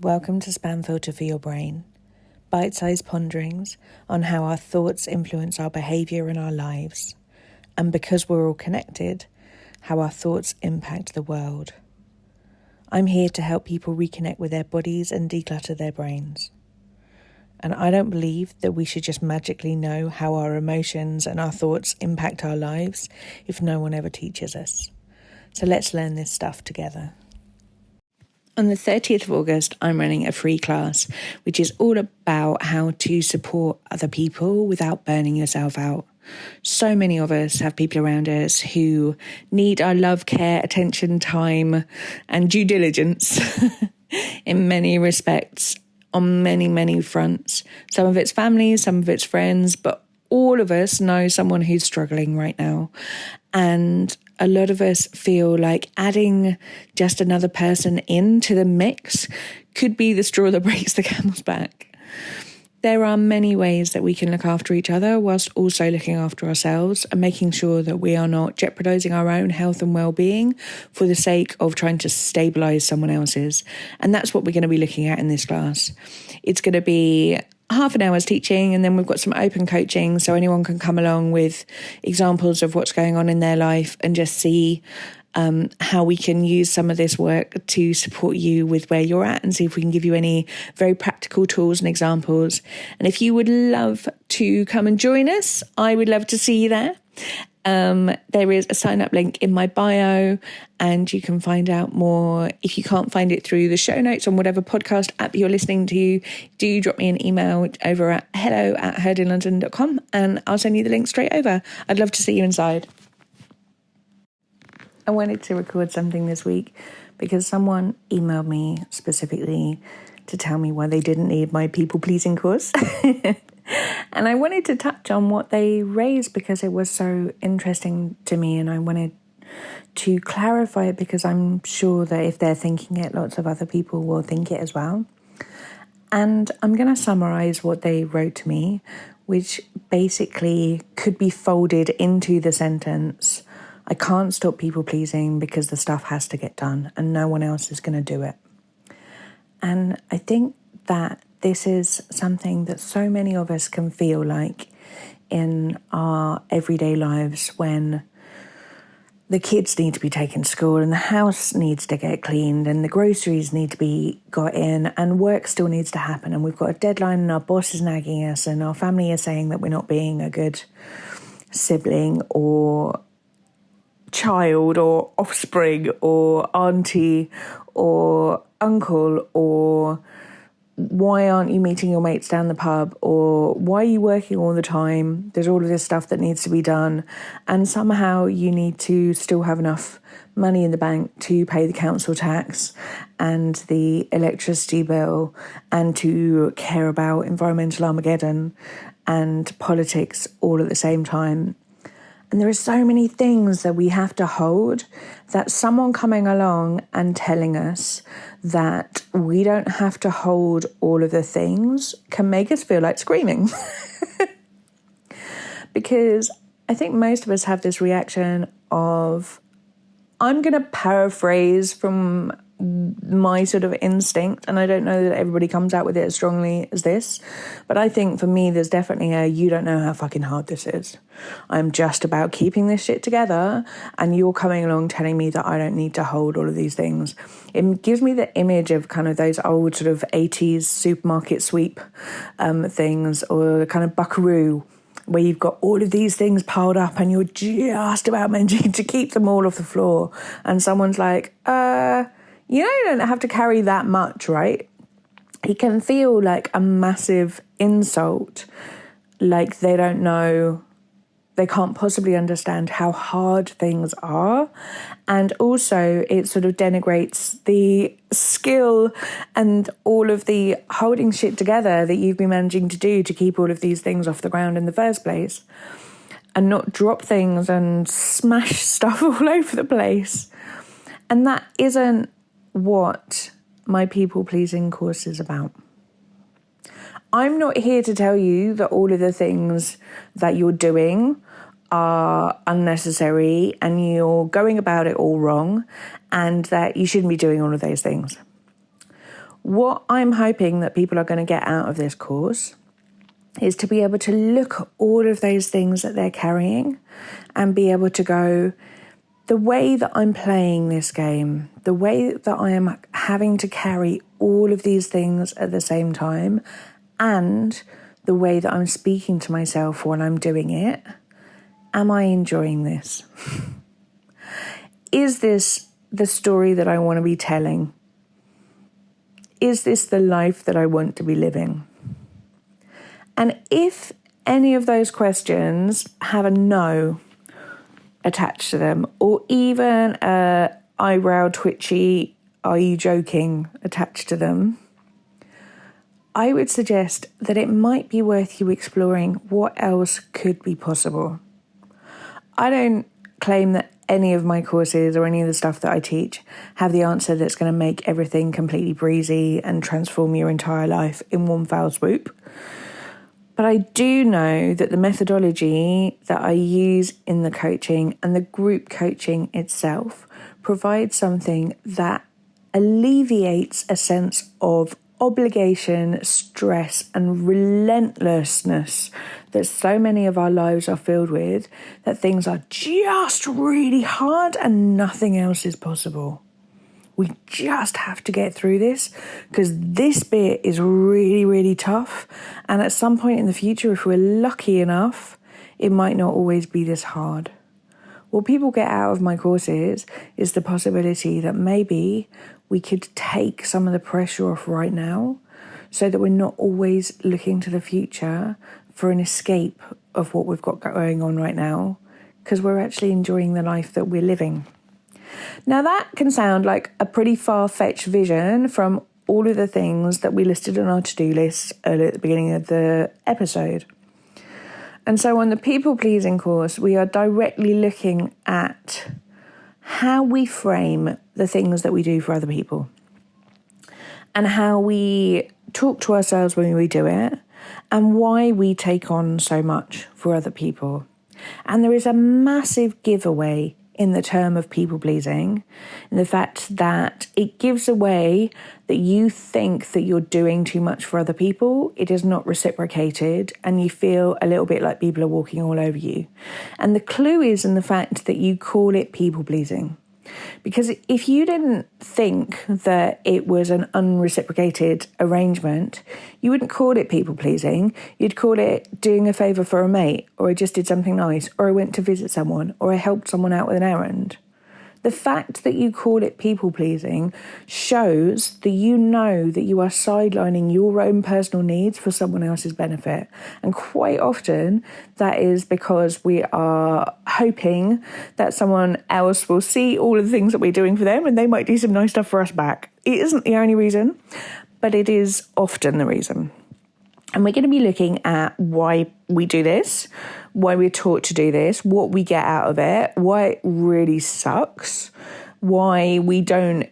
Welcome to Spam Filter for Your Brain, bite-sized ponderings on how our thoughts influence our behaviour and our lives, and because we're all connected, how our thoughts impact the world. I'm here to help people reconnect with their bodies and declutter their brains. And I don't believe that we should just magically know how our emotions and our thoughts impact our lives if no one ever teaches us. So let's learn this stuff together. On the 30th of August, I'm running a free class, which is all about how to support other people without burning yourself out. So many of us have people around us who need our love, care, attention, time, and due diligence in many respects, on many, many fronts. Some of it's family, some of it's friends, but all of us know someone who's struggling right now. And a lot of us feel like adding just another person into the mix could be the straw that breaks the camel's back. There are many ways that we can look after each other whilst also looking after ourselves and making sure that we are not jeopardising our own health and well-being for the sake of trying to stabilise someone else's. And that's what we're going to be looking at in this class. It's going to be half an hour's teaching, and then we've got some open coaching so anyone can come along with examples of what's going on in their life and just see how we can use some of this work to support you with where you're at and see if we can give you any very practical tools and examples. And if you would love to come and join us, I would love to see you there. There is a sign-up link in my bio, and you can find out more. If you can't find it through the show notes on whatever podcast app you're listening to, do drop me an email over at hello@HeardinLondon.com and I'll send you the link straight over. I'd love to see you inside. I wanted to record something this week because someone emailed me specifically to tell me why they didn't need my people-pleasing course. And I wanted to touch on what they raised because it was so interesting to me, and I wanted to clarify it because I'm sure that if they're thinking it, lots of other people will think it as well. And I'm going to summarise what they wrote to me, which basically could be folded into the sentence, I can't stop people pleasing because the stuff has to get done and no one else is going to do it. And I think that this is something that so many of us can feel like in our everyday lives when the kids need to be taken to school and the house needs to get cleaned and the groceries need to be got in and work still needs to happen and we've got a deadline and our boss is nagging us and our family is saying that we're not being a good sibling or child or offspring or auntie or uncle, or why aren't you meeting your mates down the pub, or why are you working all the time? There's all of this stuff that needs to be done, and somehow you need to still have enough money in the bank to pay the council tax and the electricity bill and to care about environmental Armageddon and politics all at the same time. And there are so many things that we have to hold that someone coming along and telling us that we don't have to hold all of the things can make us feel like screaming. Because I think most of us have this reaction of, I'm going to paraphrase from my sort of instinct, and I don't know that everybody comes out with it as strongly as this, but I think for me there's definitely a you don't know how fucking hard this is. I'm just about keeping this shit together and you're coming along telling me that I don't need to hold all of these things. It gives me the image of kind of those old sort of 80s supermarket sweep things, or the kind of buckaroo where you've got all of these things piled up and you're just about managing to keep them all off the floor, and someone's like, you know, you don't have to carry that much, right? It can feel like a massive insult, like they don't know, they can't possibly understand how hard things are. And also it sort of denigrates the skill and all of the holding shit together that you've been managing to do to keep all of these things off the ground in the first place and not drop things and smash stuff all over the place. And that isn't what my people-pleasing course is about. I'm not here to tell you that all of the things that you're doing are unnecessary and you're going about it all wrong and that you shouldn't be doing all of those things. What I'm hoping that people are going to get out of this course is to be able to look at all of those things that they're carrying and be able to go, the way that I'm playing this game, the way that I am having to carry all of these things at the same time, and the way that I'm speaking to myself when I'm doing it, am I enjoying this? Is this the story that I want to be telling? Is this the life that I want to be living? And if any of those questions have a no attached to them, or even a eyebrow twitchy, are you joking, attached to them, I would suggest that it might be worth you exploring what else could be possible. I don't claim that any of my courses or any of the stuff that I teach have the answer that's going to make everything completely breezy and transform your entire life in one foul swoop. But I do know that the methodology that I use in the coaching and the group coaching itself provides something that alleviates a sense of obligation, stress, and relentlessness that so many of our lives are filled with, that things are just really hard and nothing else is possible. We just have to get through this because this bit is really, really tough. And at some point in the future, if we're lucky enough, it might not always be this hard. What people get out of my courses is the possibility that maybe we could take some of the pressure off right now so that we're not always looking to the future for an escape of what we've got going on right now, because we're actually enjoying the life that we're living. Now, that can sound like a pretty far-fetched vision from all of the things that we listed on our to-do list earlier at the beginning of the episode. And so on the people-pleasing course, we are directly looking at how we frame the things that we do for other people and how we talk to ourselves when we do it and why we take on so much for other people. And there is a massive giveaway in the term of people-pleasing, in the fact that it gives away that you think that you're doing too much for other people, it is not reciprocated, and you feel a little bit like people are walking all over you. And the clue is in the fact that you call it people-pleasing. Because if you didn't think that it was an unreciprocated arrangement, you wouldn't call it people-pleasing. You'd call it doing a favour for a mate, or I just did something nice, or I went to visit someone, or I helped someone out with an errand. The fact that you call it people-pleasing shows that you know that you are sidelining your own personal needs for someone else's benefit. And quite often, that is because we are hoping that someone else will see all of the things that we're doing for them and they might do some nice stuff for us back. It isn't the only reason, but it is often the reason. And we're going to be looking at why we do this, why we're taught to do this, what we get out of it, why it really sucks, why we don't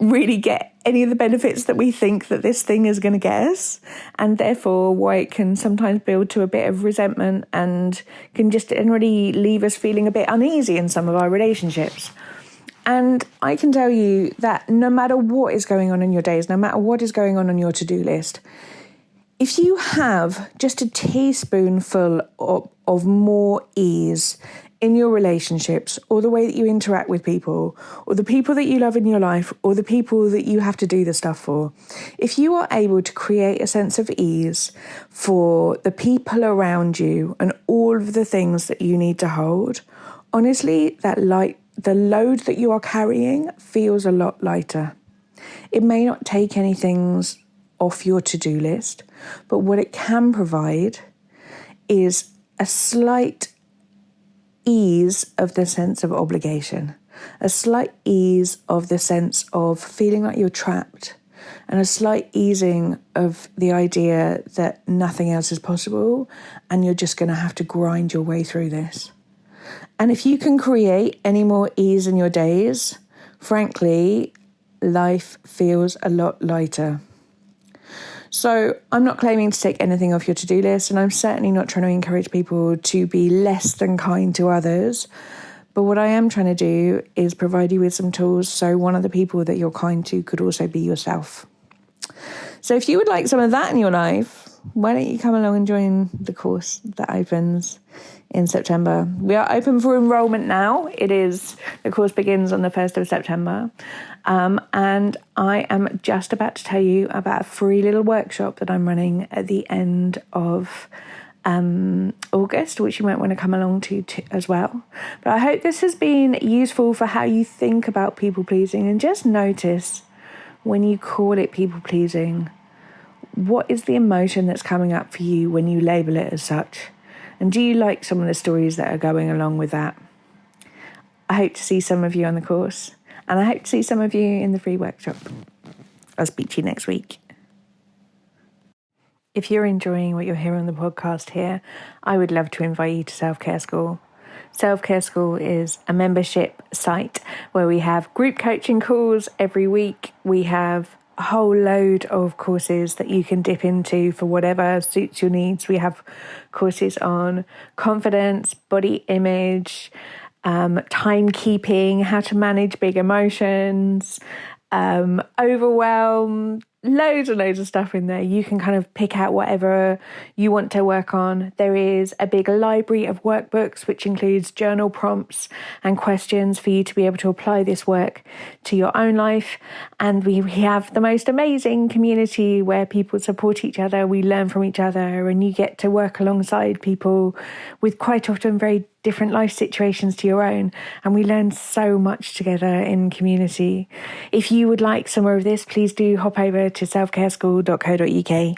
really get any of the benefits that we think that this thing is going to get us, and therefore why it can sometimes build to a bit of resentment and can just generally leave us feeling a bit uneasy in some of our relationships. And I can tell you that no matter what is going on in your days, no matter what is going on your to-do list, if you have just a teaspoonful of more ease in your relationships, or the way that you interact with people, or the people that you love in your life, or the people that you have to do the stuff for, if you are able to create a sense of ease for the people around you and all of the things that you need to hold, honestly, the load that you are carrying feels a lot lighter. It may not take anything off your to-do list, but what it can provide is a slight ease of the sense of obligation, a slight ease of the sense of feeling like you're trapped, and a slight easing of the idea that nothing else is possible and you're just going to have to grind your way through this. And if you can create any more ease in your days, frankly, life feels a lot lighter. So I'm not claiming to take anything off your to-do list, and I'm certainly not trying to encourage people to be less than kind to others. But what I am trying to do is provide you with some tools so one of the people that you're kind to could also be yourself. So if you would like some of that in your life, why don't you come along and join the course that opens in September? We are open for enrolment now. The course begins on the 1st of September. And I am just about to tell you about a free little workshop that I'm running at the end of August, which you might want to come along to as well. But I hope this has been useful for how you think about people pleasing, and just notice when you call it people pleasing, what is the emotion that's coming up for you when you label it as such? And do you like some of the stories that are going along with that? I hope to see some of you on the course, and I hope to see some of you in the free workshop. I'll speak to you next week. If you're enjoying what you're hearing on the podcast here, I would love to invite you to Self-Care School. Self-Care School is a membership site where we have group coaching calls every week. We have a whole load of courses that you can dip into for whatever suits your needs. We have courses on confidence, body image, timekeeping, how to manage big emotions, overwhelm, loads and loads of stuff in there. You can kind of pick out whatever you want to work on. There is a big library of workbooks, which includes journal prompts and questions for you to be able to apply this work to your own life. And we have the most amazing community where people support each other, we learn from each other, and you get to work alongside people with quite often very different life situations to your own, and we learn so much together in community. If you would like some more of this, please do hop over to selfcareschool.co.uk.